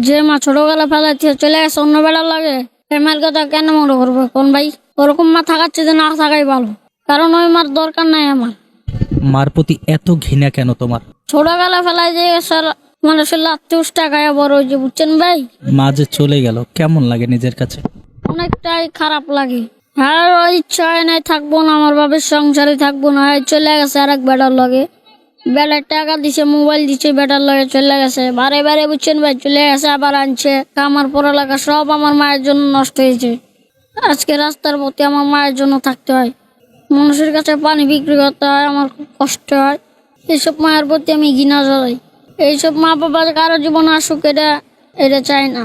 যে মা ছোটবেলা ফেলাচ্ছে চলে গেছে অন্য বেড়ার লাগে, এই মায়ের কথা কেন মনে করবো কোন ভাই? ওরকম মা থাকাচ্ছে যে না থাকাই ভালো, কারণ ওই মার দরকার নাই আমার। মার প্রতি এত ঘৃণা কেন তোমার? ছোটবেলা ফেলায় যে স্যার মানুষের লাত্তি উষ্টা খায়া বড় হয়েছে, বুঝছেন ভাই? মা যে চলে গেল কেমন লাগে নিজের কাছে? অনেকটাই খারাপ লাগে। আর ওই ইচ্ছা হয় নাই থাকবো না, আমার বাবার সংসারে থাকবো না, চলে গেছে আর এক বেটার লগে। বেটার টাকা দিছে, মোবাইল দিছে, বেটার লগে চলে গেছে বারে বারে, বুঝছেন ভাই? চলে গেছে আবার আনছে। আমার পড়ালেখা সব আমার মায়ের জন্য নষ্ট হয়েছে। আজকে রাস্তার প্রতি আমার মায়ের জন্য থাকতে হয়, মানুষের কাছে পানি বিক্রি করতে হয়, আমার খুব কষ্ট হয়। এইসব মায়ের প্রতি আমি ঘৃণা জড়াই। এইসব মা বাবা কারো জীবনে আসুক এটা চাই না।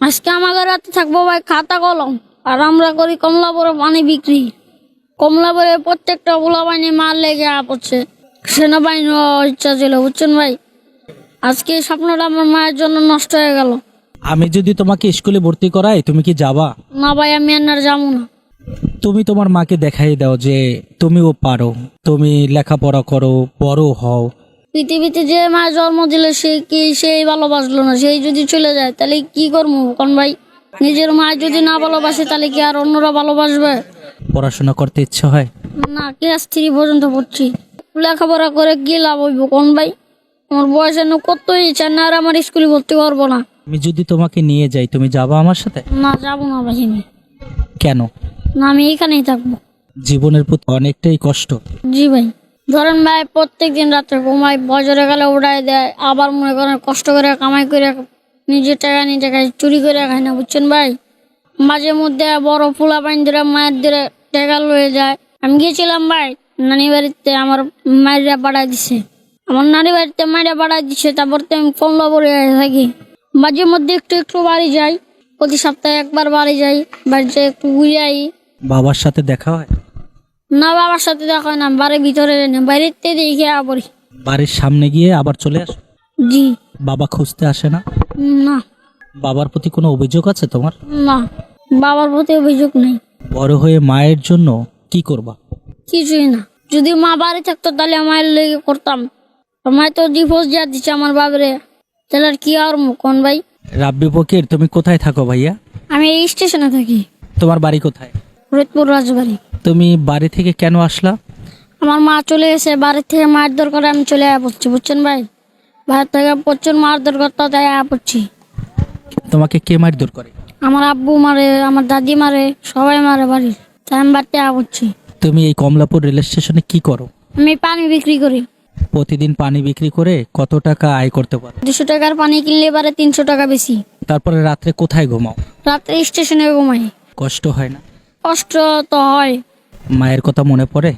আজকে আমাদের রাতে থাকবো ভাই খাতা কলম, আর আমরা করি কমলাপুরে পানি বিক্রি। কমলাপুরে প্রত্যেকটা পোলা বাহিনী মার লেগে পড়ছে, সেনাবাহিনী ইচ্ছা ছিল, বুঝছেন ভাই? আজকে এই স্বপ্নটা আমার মায়ের জন্য নষ্ট হয়ে গেল। আমি যদি তোমাকে স্কুলে ভর্তি করাই তুমি কি যাবা? না ভাই, আমি আর যাবো না। তুমি তোমার মাকে দেখাই দাও যে তুমিও পারো, তুমি লেখাপড়া করো, বড় হও। পৃথিবীতে যে মা জন্ম দিল সেই ভালোবাসলো না, সেই যদি চলে যায় তাহলে কি করবো কোন ভাই? নিজের মা যদি না ভালোবাসে তাহলে কি আর অন্যরা ভালোবাসবে? পড়াশোনা করতে ইচ্ছে হয় না, ক্লাস 3 পর্যন্ত পড়ছি, লেখাপড়া করে কি লাভ হইব কোন ভাই? আমার বয়স এনে কত ইচ্ছা না, আর আমার স্কুলে ভর্তি করবো না। আমি যদি তোমাকে নিয়ে যাই তুমি যাবা আমার সাথে? না, যাবো না ভাই আমি। কেন? না, আমি এখানেই থাকবো। জীবনের প্রতি অনেকটাই কষ্ট। জি ভাই, ধরেন ভাই প্রত্যেকদিন রাত্রে ঘুমাই, বজরে গেলে উড়াই দেয়, আবার মনে করেন কষ্ট করে কামাই করে নিজের টাকা নিজে খাই, চুরি করে খাই না, বুঝছেন ভাই? মাঝে মধ্যে বড় ফুলা পানি ধরে মায়ের ধরে টাকা লয়ে যায়। আমি গিয়েছিলাম ভাই নানি বাড়িতে, আমার মায়েরা বাড়াই দিছে, আমার নানি বাড়িতে মায়েরা বাড়াই দিছে। তারপর তো আমি কমলা পড়ে থাকি, মাঝে মধ্যে একটু একটু বাড়ি যাই, প্রতি সপ্তাহে একবার বাড়ি যাই, বাড়িতে একটু ঘুরে আই। বাবার সাথে দেখা হয়? না, বাবার সাথে দেখা হয় না, বাড়ির ভিতরে বাইরেতে দেখে পড়ি। বাড়ির সামনে গিয়ে আবার চলে আসো? জি। বাবা খুঁজতে আসে না? না। বাবার প্রতি কোনো অভিযোগ আছে তোমার? না, বাবার প্রতি অভিযোগ নেই। বড় হয়ে মায়ের জন্য কি করবা? কিছুই না। যদি মা বাড়ি থাকতো তাহলে মায়ের লেগে করতাম, মায় তো ডিভোর্স যা দিচ্ছে আমার বাবারে, তাহলে আর কি আর কোন ভাই? রাব্বি ফকির, তুমি কোথায় থাকো ভাইয়া? আমি এই স্টেশনে থাকি। তোমার বাড়ি কোথায়? ফরিদপুর রাজবাড়ি। তুমি বাড়ি থেকে কেন আসলা? আমার মা চলে গেছে, বাড়ির থেকে মায়ের দরকার আমি চলে পড়ছি, বুঝছেন ভাই? বাড়ির থেকে প্রচুর মার দরকার, তো তাই পড়ছি। তোমাকে কে মারধর করে? আমার আব্বু মারে, আমার দাদি মারে, সবাই মারে বাড়ির, তাই আমি বাড়িতে পড়ছি। তুমি এই কমলাপুর রেল স্টেশনে কি করো? আমি পানি বিক্রি করি। প্রতিদিন পানি বিক্রি করে কত টাকা আয় করতে পারো? 200 টাকার পানি কিনলে এবারে 300 টাকা বেশি। তারপরে রাত্রে কোথায় ঘুমাও? রাত্রে স্টেশনে ঘুমাই। কষ্ট হয় না? কষ্ট তো হয়। মায়ের কথা মনে পড়ে?